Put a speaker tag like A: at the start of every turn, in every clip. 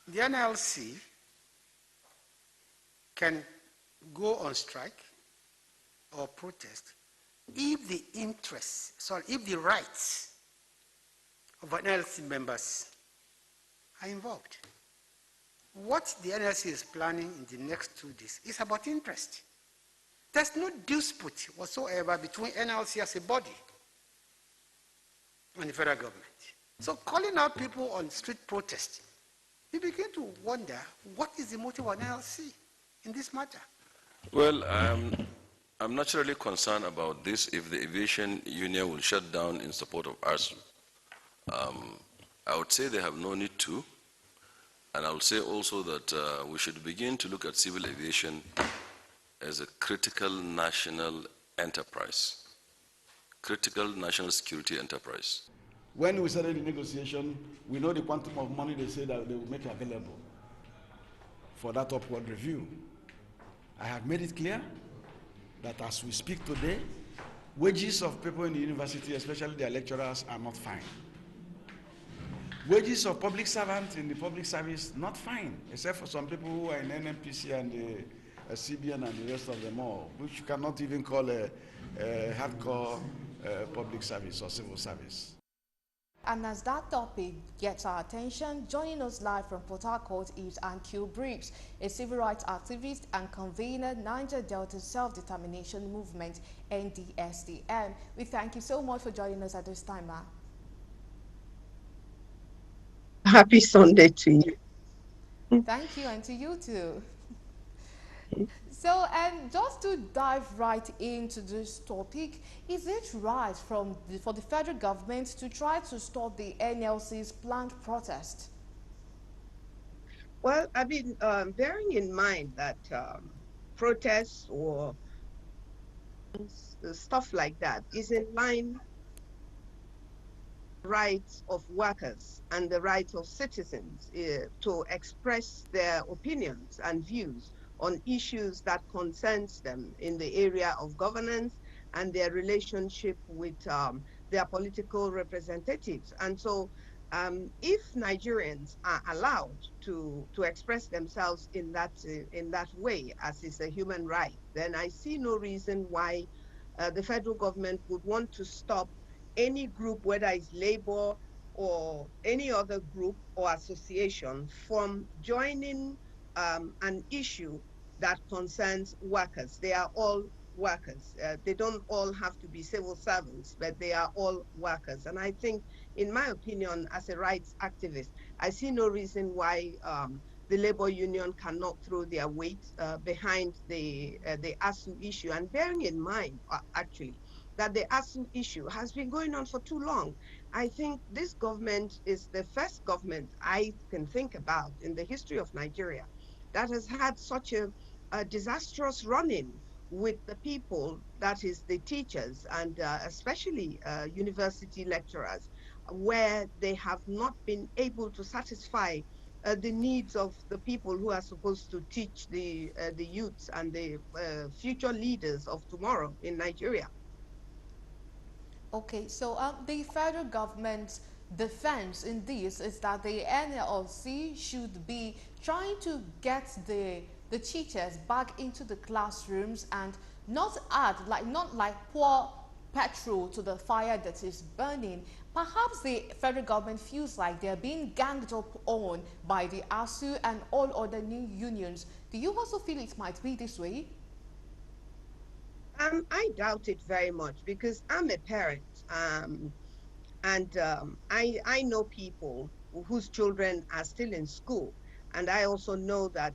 A: the NLC can go on strike or protest if the interests, if the rights of NLC members are involved. What the NLC is planning in the next 2 days is about interest. There's no dispute whatsoever between NLC as a body and the federal government. So calling out people on street protest, you begin to wonder, what is the motive of NLC in this matter?
B: Well, I'm naturally concerned about this if the aviation union will shut down in support of ASUU. I would say they have no need to, and I would say also that we should begin to look at civil aviation as a critical national enterprise, critical national security enterprise.
C: When we started the negotiation, we know the quantum of money they say that they will make available for that upward review. I have made it clear that as we speak today, wages of people in the university, especially their lecturers, are not fine. Wages of public servants in the public service, not fine, except for some people who are in NNPC and the CBN and the rest of them all, which you cannot even call a hardcore public service or civil service.
D: And as that topic gets our attention, joining us live from Port Harcourt is Anikio Briggs, a civil rights activist and convener, Niger Delta Self-Determination Movement, NDSDM. We thank you so much for joining us at this time, ma'am.
E: Happy Sunday to you.
D: Thank you, and to you too. So, just to dive right into this topic, is it right for the federal government to try to stop the NLC's planned protest?
E: Well, I mean, bearing in mind that protests or stuff like that is in line rights of workers and the rights of citizens to express their opinions and views on issues that concerns them in the area of governance and their relationship with their political representatives. And so if Nigerians are allowed to express themselves in that way, as is a human right, then I see no reason why the federal government would want to stop any group, whether it's labor or any other group or association, from joining an issue that concerns workers. They are all workers. They don't all have to be civil servants, but they are all workers. And I think, in my opinion, as a rights activist, I see no reason why the labor union cannot throw their weight behind the ASUU issue. And bearing in mind, actually, that the ASUU issue has been going on for too long. I think this government is the first government I can think about in the history of Nigeria that has had such a disastrous run-in with the people, that is the teachers and especially university lecturers, where they have not been able to satisfy the needs of the people who are supposed to teach the youths and the future leaders of tomorrow in Nigeria.
D: Okay, so the federal government's defense in this is that the NLC should be trying to get the teachers back into the classrooms and not pour petrol to the fire that is burning. Perhaps the federal government feels like they're being ganged up on by the ASUU and all other new unions. Do you also feel it might be this way?
E: I doubt it very much, because I'm a parent, and I know people whose children are still in school. And I also know that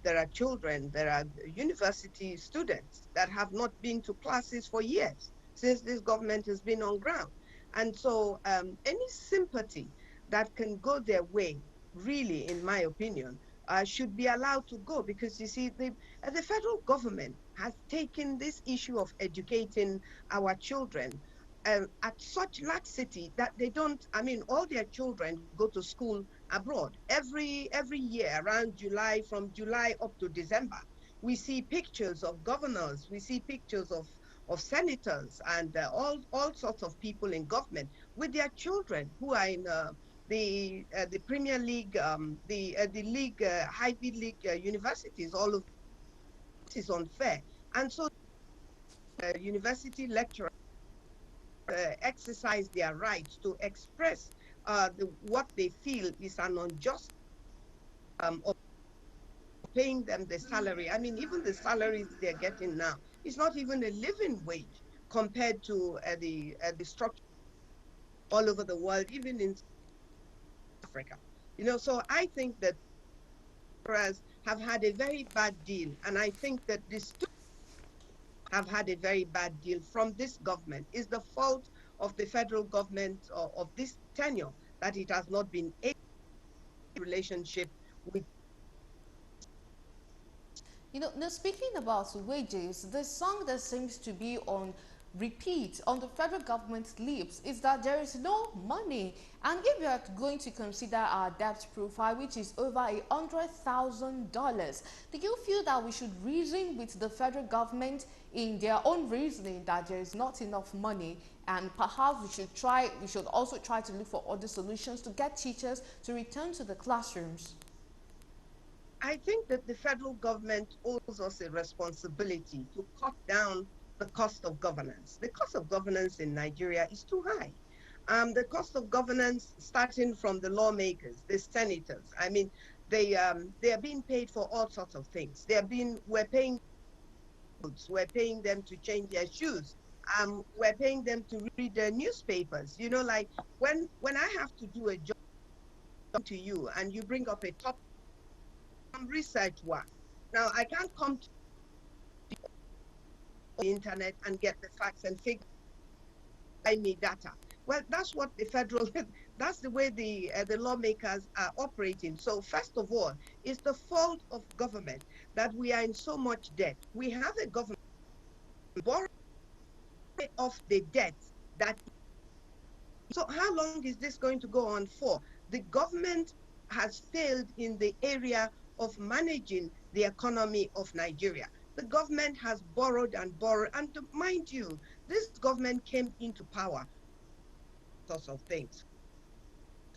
E: there are university students that have not been to classes for years since this government has been on ground. And so any sympathy that can go their way, really, in my opinion, should be allowed to go, because you see, the federal government has taken this issue of educating our children at such laxity that they don't, I mean, all their children go to school abroad. Every year around July, from July up to December, we see pictures of governors, we see pictures of senators and all sorts of people in government with their children who are in the Premier League, the league, Ivy League universities all over. It is unfair, and so university lecturers exercise their rights to express what they feel is an unjust of paying them the salary. I mean, even the salaries they're getting now is not even a living wage compared to the structure all over the world, even in Africa. You know, so I think that have had a very bad deal, and I think that the students have had a very bad deal from this government. It's the fault of the federal government of this tenure that it has not been a relationship with.
D: You know, now speaking about wages, the song that seems to be on repeat on the federal government's lips is that there is no money. And if we are going to consider our debt profile, which is over $100,000, do you feel that we should reason with the federal government in their own reasoning that there is not enough money, and perhaps we should also try to look for other solutions to get teachers to return to the classrooms?
E: I think that the federal government owes us a responsibility to cut down the cost of governance. The cost of governance in Nigeria is too high. The cost of governance, starting from the lawmakers, the senators. I mean, they are being paid for all sorts of things. We're paying them to change their shoes. We're paying them to read their newspapers. You know, like when I have to do a job to you and you bring up a topic, research work. Now I can't come to the internet and get the facts and figure me data. Well, that's what the federal, that's the way the lawmakers are operating. So first of all, it's the fault of government that we are in so much debt. We have a government borrowing off the debt that. So how long is this going to go on for? The government has failed in the area of managing the economy of Nigeria. The government has borrowed and borrowed, and mind you, this government came into power sorts of things,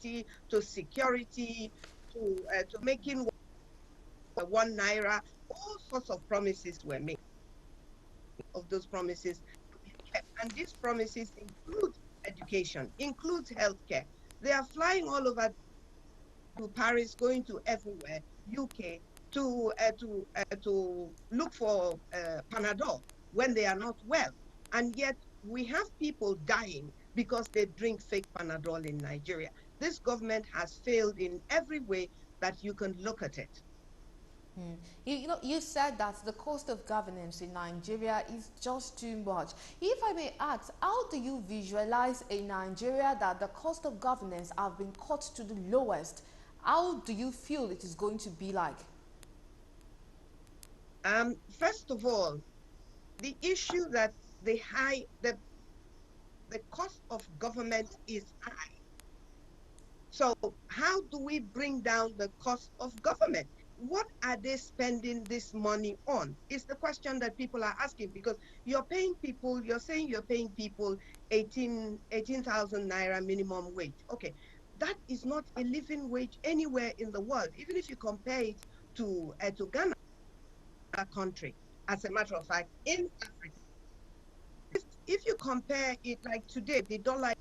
E: to security, to making 1 naira, all sorts of promises were made. Of those promises kept, and these promises include education, includes healthcare. They are flying all over to Paris, going to everywhere, UK, to look for Panadol when they are not well. And yet we have people dying because they drink fake Panadol in Nigeria. This government has failed in every way that you can look at it.
D: You said that the cost of governance in Nigeria is just too much. If I may ask, how do you visualize a Nigeria that the cost of governance have been cut to the lowest? How do you feel it is going to be like?
E: First of all, the issue that the cost of government is high. So how do we bring down the cost of government? What are they spending this money on? Is the question that people are asking, because you're saying you're paying people 18,000 naira minimum wage. Okay, that is not a living wage anywhere in the world, even if you compare it to Ghana, a country. As a matter of fact, in Africa, if you compare it, like today, the dollar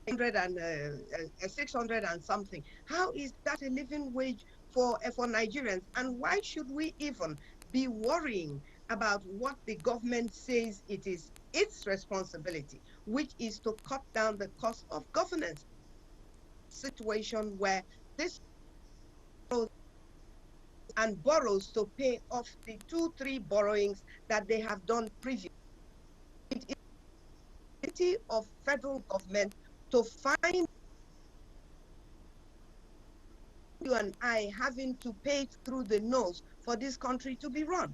E: 600 and something. How is that a living wage for Nigerians? And why should we even be worrying about what the government says it is its responsibility, which is to cut down the cost of governance? Situation where this and borrows to pay off the 2-3 borrowings that they have done previously. It is the duty of federal government to find you and I having to pay through the nose for this country to be run.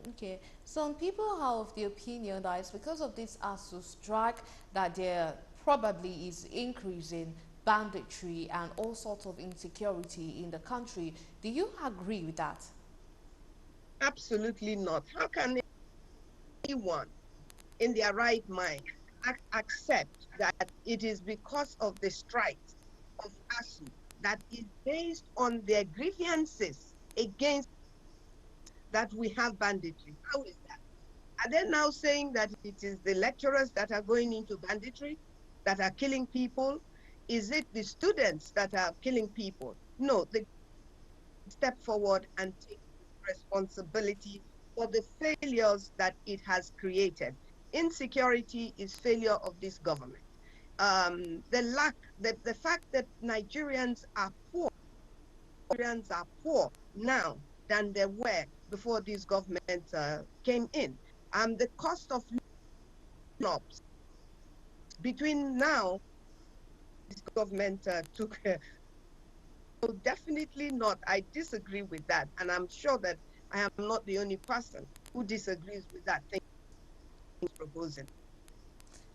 D: Okay, some people are of the opinion that it's because of this ASUU strike that there probably is increasing banditry and all sorts of insecurity in the country. Do you agree with that?
E: Absolutely not. How can anyone in their right mind accept that it is because of the strikes of ASUU that is based on their grievances against that we have banditry. How is that? Are they now saying that it is the lecturers that are going into banditry, that are killing people? Is it the students that are killing people? No, they step forward and take responsibility for the failures that it has created. Insecurity is failure of this government. The fact that Nigerians are poor now than they were before this government came in. The cost of jobs between now this government took so definitely not. I disagree with that, and I'm sure that I am not the only person who disagrees with that thing he's proposing.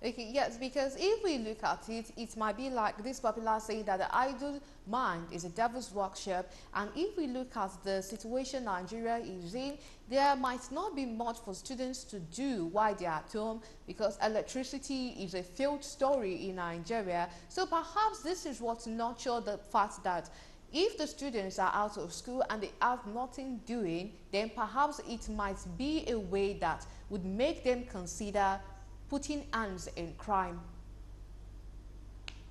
D: Okay, yes, because if we look at it, it might be like this popular saying that the idle mind is a devil's workshop. And if we look at the situation Nigeria is in, there might not be much for students to do while they are at home because electricity is a failed story in Nigeria. So perhaps this is what nurtured the fact that if the students are out of school and they have nothing doing, then perhaps it might be a way that would make them consider putting hands in crime.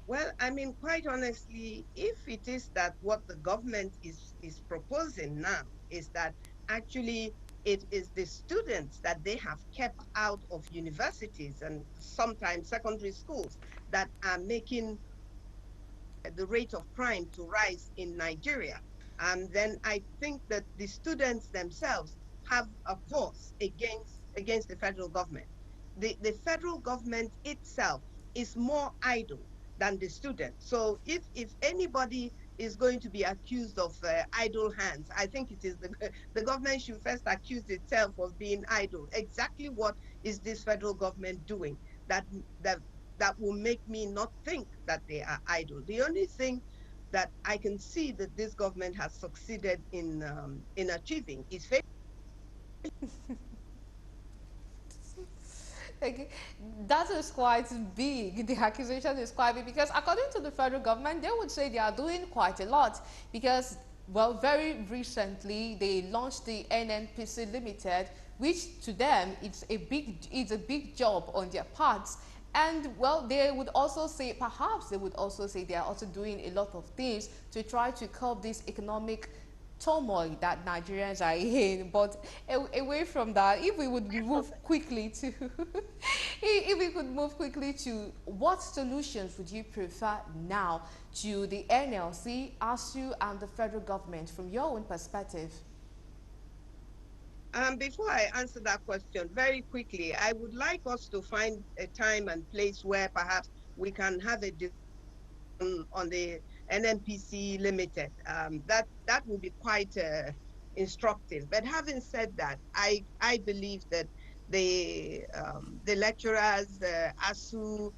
E: Well, I mean, quite honestly, if it is that what the government is proposing now is that actually it is the students that they have kept out of universities and sometimes secondary schools that are making the rate of crime to rise in Nigeria, then I think that the students themselves have a cause against the federal government. The federal government itself is more idle than the students. So if anybody is going to be accused of idle hands, I think it is the government should first accuse itself of being idle. Exactly what is this federal government doing that that that will make me not think that they are idle. The only thing that I can see that this government has succeeded in achieving is faith.
D: Okay, that is quite big. The accusation is quite big because according to the federal government, they would say they are doing quite a lot because, well, very recently they launched the NNPC Limited, which to them it's a big job on their parts. And well, they would also say, perhaps they would also say they are also doing a lot of things to try to curb this economic turmoil that Nigerians are in. But away from that, if we would move quickly to, if we could move quickly to what solutions would you prefer now to the NLC, ASUU, and the federal government from your own perspective?
E: Before I answer that question, very quickly, I would like us to find a time and place where perhaps we can have a on the NNPC Limited. That will be quite instructive. But having said that, I believe that the lecturers, the ASU,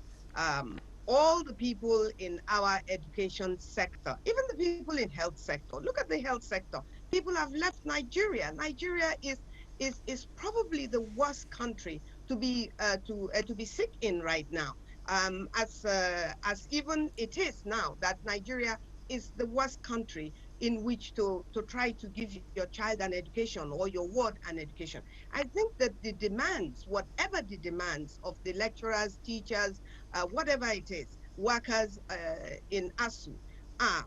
E: all the people in our education sector, even the people in health sector. Look at the health sector. People have left Nigeria. Nigeria is probably the worst country to be sick in right now, as even it is now that Nigeria is the worst country in which to try to give your child an education or your ward an education. I think that the demands, whatever the demands of the lecturers, teachers, whatever it is, workers in ASU are,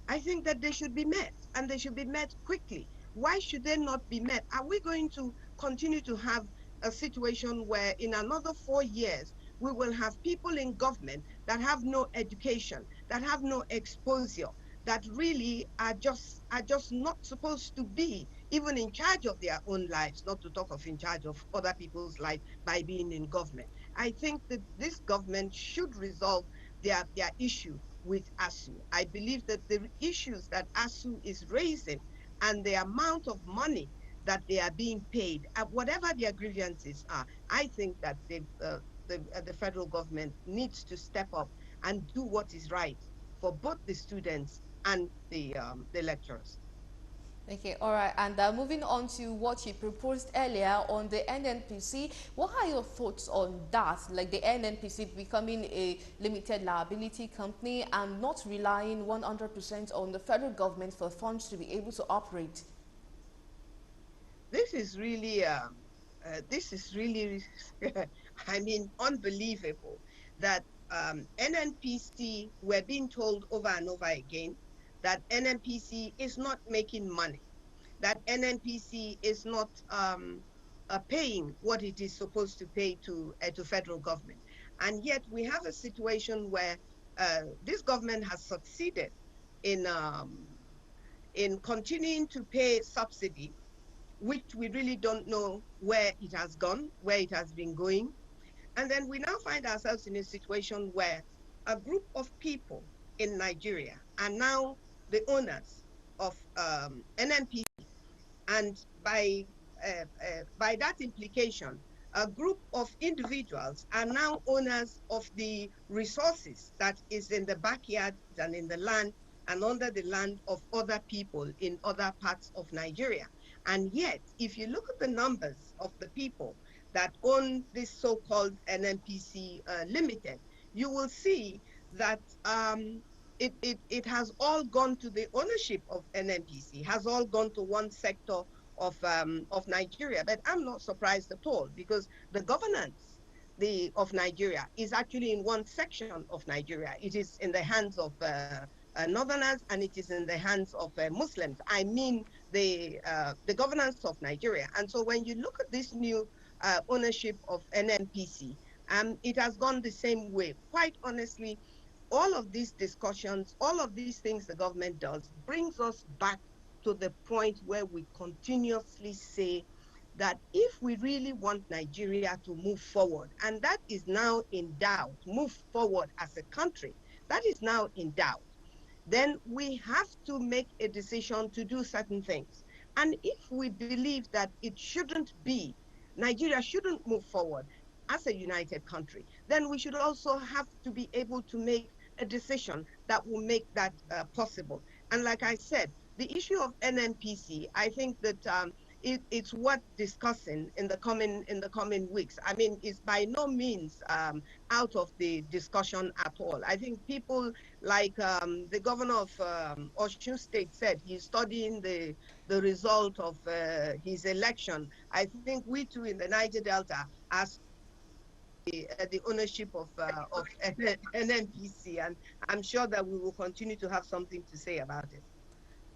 E: I think that they should be met and they should be met quickly. Why should they not be met? Are we going to continue to have a situation where in another 4 years we will have people in government that have no education, that have no exposure, that really are just not supposed to be even in charge of their own lives, not to talk of in charge of other people's life by being in government? I think that this government should resolve their issue with ASU. I believe that the issues that ASU is raising and the amount of money that they are being paid, whatever their grievances are, I think that the federal government needs to step up and do what is right for both the students and the lecturers.
D: Okay, all right. And moving on to what you proposed earlier on the NNPC, what are your thoughts on that? Like the NNPC becoming a limited liability company and not relying 100% on the federal government for funds to be able to operate?
E: This is really, I mean, unbelievable that NNPC, we're being told over and over again that NNPC is not making money, that NNPC is not paying what it is supposed to pay to federal government. And yet we have a situation where this government has succeeded in continuing to pay subsidy, which we really don't know where it has gone, where it has been going. And then we now find ourselves in a situation where a group of people in Nigeria are now the owners of NNP, and by that implication, a group of individuals are now owners of the resources that is in the backyard and in the land and under the land of other people in other parts of Nigeria. And yet, if you look at the numbers of the people that own this so-called NNPC Limited, you will see that it has all gone to the ownership of NNPC, has all gone to one sector of Nigeria. But I'm not surprised at all, because the governance of Nigeria is actually in one section of Nigeria. It is in the hands of Northerners, and it is in the hands of Muslims. I mean the governance of Nigeria. And so when you look at this new ownership of NNPC, it has gone the same way. Quite honestly, all of these discussions, all of these things the government does brings us back to the point where we continuously say that if we really want Nigeria to move forward, and that is now in doubt, move forward as a country, that is now in doubt, then we have to make a decision to do certain things. And if we believe that it shouldn't be, Nigeria shouldn't move forward as a united country, then we should also have to be able to make a decision that will make that possible. And like I said, the issue of NNPC, I think that it's worth discussing in the coming weeks. I mean, it's by no means out of the discussion at all. I think people like the governor of Osun State said he's studying the result of his election. I think we too in the Niger Delta are the ownership of NNPC, and I'm sure that we will continue to have something to say about it.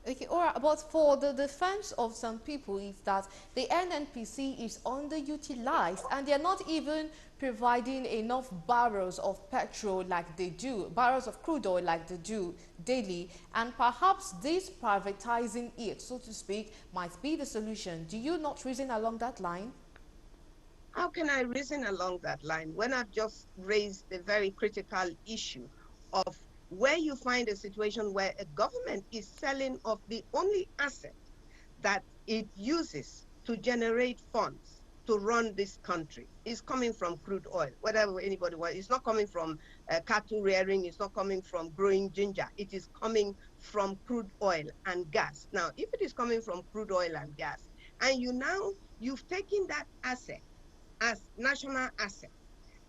D: Okay, all right, but for the defense of some people is that the NNPC is underutilized and they're not even providing enough barrels of petrol like they do, barrels of crude oil like they do daily, and perhaps this privatizing it, so to speak, might be the solution. Do you not reason along that line?
E: How can I reason along that line when I've just raised the very critical issue of where you find a situation where a government is selling off the only asset that it uses to generate funds to run this country is coming from crude oil, whatever anybody wants. It's not coming from cattle rearing. It's not coming from growing ginger. It is coming from crude oil and gas. Now, if it is coming from crude oil and gas, and you've taken that asset as national asset,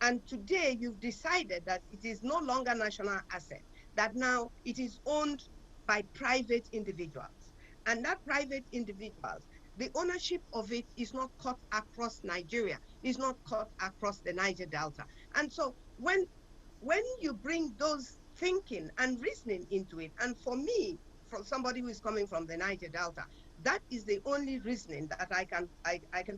E: and today you've decided that it is no longer national asset, that now it is owned by private individuals. And that private individuals, the ownership of it is not cut across Nigeria, is not cut across the Niger Delta. And so when you bring those thinking and reasoning into it, and for me, from somebody who is coming from the Niger Delta, that is the only reasoning that I can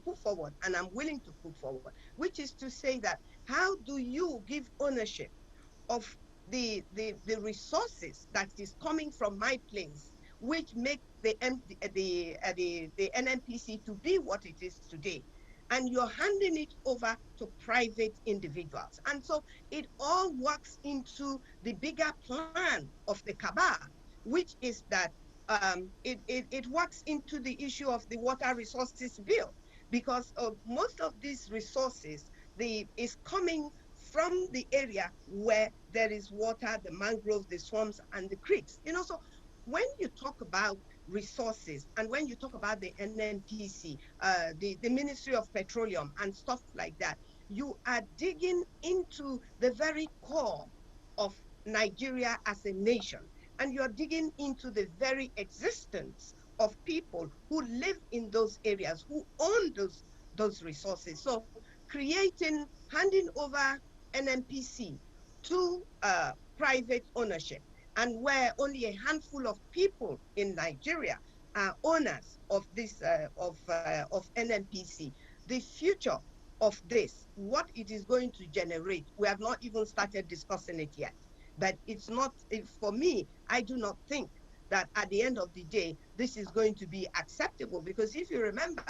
E: put forward, and I'm willing to put forward, which is to say that how do you give ownership of the resources that is coming from my place, which make the NNPC to be what it is today, and you're handing it over to private individuals. And so it all works into the bigger plan of the cabal, which is that it works into the issue of the water resources bill, because most of these resources is coming from the area where there is water, the mangroves, the swamps, and the creeks. So when you talk about resources. And when you talk about the NNPC, the Ministry of Petroleum and stuff like that, you are digging into the very core of Nigeria as a nation. And you're digging into the very existence of people who live in those areas, who own those resources. So creating, handing over NNPC to private ownership, and where only a handful of people in Nigeria are owners of this of NNPC. The future of this, what it is going to generate, we have not even started discussing it yet. But it's not, for me, I do not think that at the end of the day, this is going to be acceptable. Because if you remember,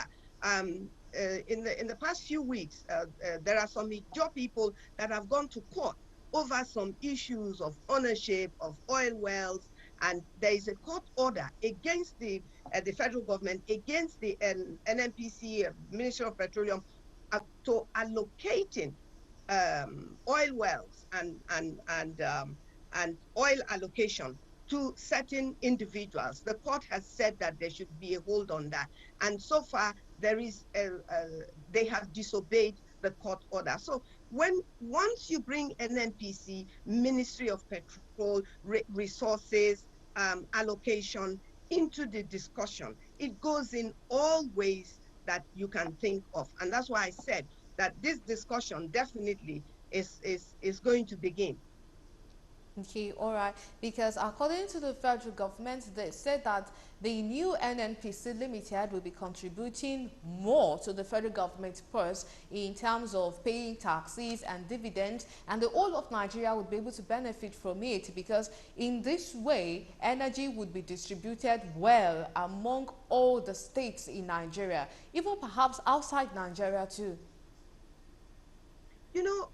E: in the past few weeks, there are some major people that have gone to court over some issues of ownership of oil wells, and there is a court order against the federal government, against the NNPC, Ministry of Petroleum, to allocating oil wells and oil allocation to certain individuals. The court has said that there should be a hold on that, and so far there is they have disobeyed the court order. So once you bring NNPC, Ministry of Petrol, resources, allocation into the discussion, it goes in all ways that you can think of, and that's why I said that this discussion definitely is going to begin.
D: Okay, all right. Because according to the federal government, they said that the new NNPC Limited will be contributing more to the federal government purse in terms of paying taxes and dividends, and the whole of Nigeria would be able to benefit from it, because in this way, energy would be distributed well among all the states in Nigeria, even perhaps outside Nigeria too.
E: You know,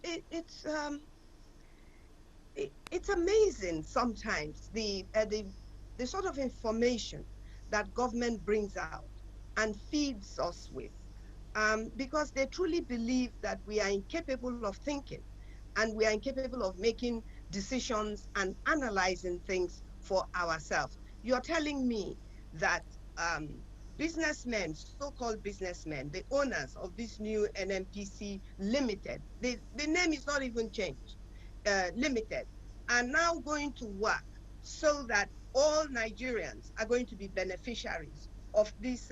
E: it's amazing sometimes the sort of information that government brings out and feeds us with, because they truly believe that we are incapable of thinking, and we are incapable of making decisions and analyzing things for ourselves. You're telling me that businessmen, so-called businessmen, the owners of this new NNPC Limited, the name is not even changed, Limited, are now going to work so that all Nigerians are going to be beneficiaries of this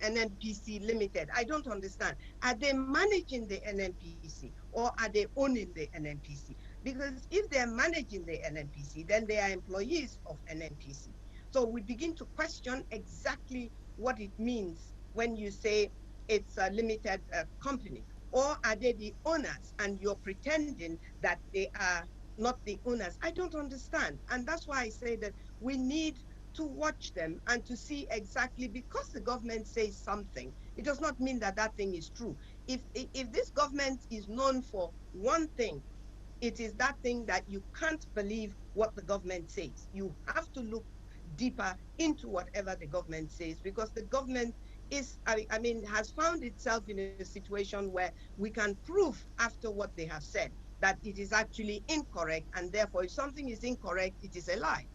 E: NNPC Limited. I don't understand. Are they managing the NNPC, or are they owning the NNPC? Because if they're managing the NNPC, then they are employees of NNPC. So we begin to question exactly what it means when you say it's a limited company. Or are they the owners and you're pretending that they are not the owners? I don't understand. And that's why I say that we need to watch them and to see exactly, because the government says something, it does not mean that that thing is true. If this government is known for one thing, it is that thing that you can't believe what the government says. You have to look deeper into whatever the government says, because the government is, I mean, has found itself in a situation where we can prove after what they have said that it is actually incorrect, and therefore if something is incorrect, it is a lie.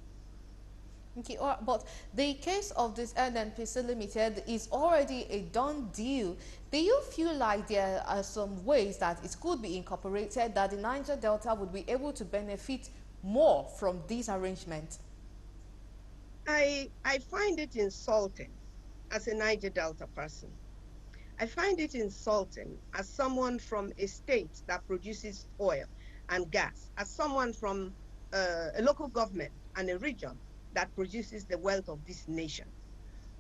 D: Okay, but the case of this NNPC Limited is already a done deal. Do you feel like there are some ways that it could be incorporated, that the Niger Delta would be able to benefit more from this arrangement?
E: I find it insulting as a Niger Delta person. I find it insulting as someone from a state that produces oil and gas, as someone from a local government and a region that produces the wealth of this nation,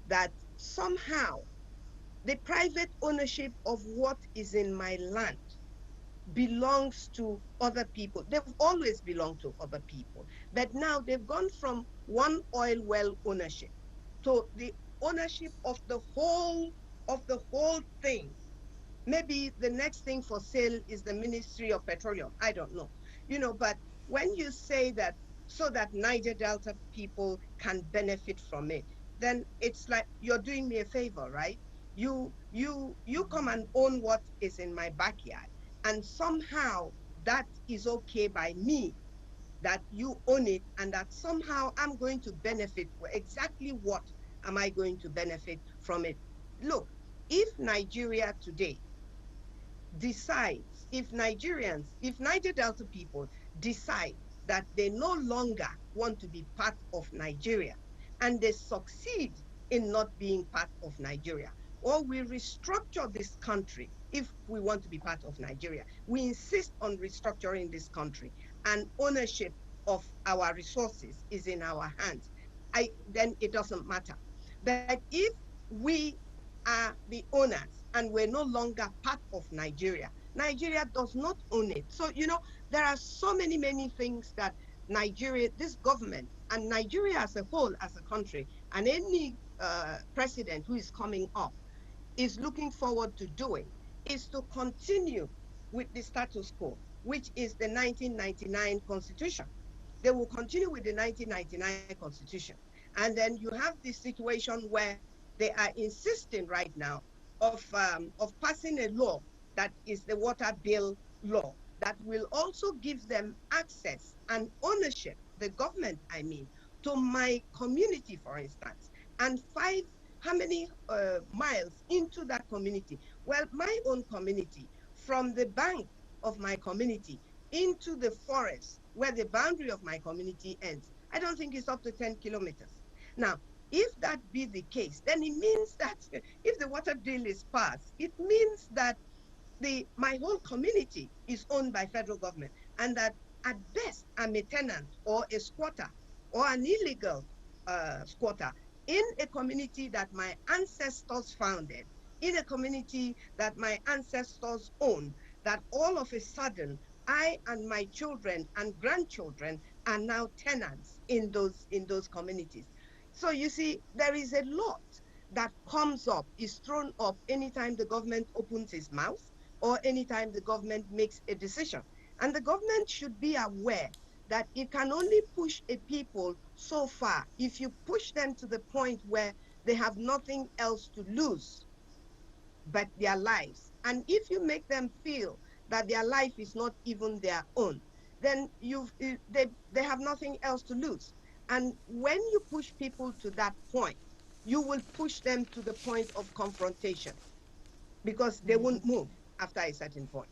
E: that somehow the private ownership of what is in my land belongs to other people. They've always belonged to other people, but now they've gone from one oil well ownership to the ownership of the whole thing. Maybe the next thing for sale is the Ministry of Petroleum. I don't know. But when you say that so that Niger Delta people can benefit from it, then it's like you're doing me a favor, right? You come and own what is in my backyard, and somehow that is okay by me, that you own it, and that somehow I'm going to benefit for exactly what am I going to benefit from it? Look, if Nigeria today decides, if Nigerians, if Niger Delta people decide that they no longer want to be part of Nigeria and they succeed in not being part of Nigeria, or we restructure this country if we want to be part of Nigeria, we insist on restructuring this country and ownership of our resources is in our hands, then it doesn't matter. But if we are the owners and we're no longer part of Nigeria, Nigeria does not own it. So, there are so many things that Nigeria, this government, and Nigeria as a whole, as a country, and any president who is coming up is looking forward to doing, is to continue with the status quo, which is the 1999 Constitution. They will continue with the 1999 Constitution. And then you have this situation where they are insisting right now of passing a law that is the water bill law that will also give them access and ownership, the government, I mean, to my community, for instance, and how many miles into that community? Well, my own community, from the bank of my community into the forest where the boundary of my community ends, I don't think it's up to 10 kilometers. Now, if that be the case, then it means that if the water bill is passed, it means that my whole community is owned by federal government, and that at best I'm a tenant or a squatter or an illegal squatter in a community that my ancestors founded, in a community that my ancestors owned, that all of a sudden I and my children and grandchildren are now tenants in those communities. So you see, there is a lot that comes up, is thrown up anytime the government opens its mouth or anytime the government makes a decision. And the government should be aware that it can only push a people so far if you push them to the point where they have nothing else to lose but their lives. And if you make them feel that their life is not even their own, then they have nothing else to lose. And when you push people to that point, you will push them to the point of confrontation because they won't move after a certain point.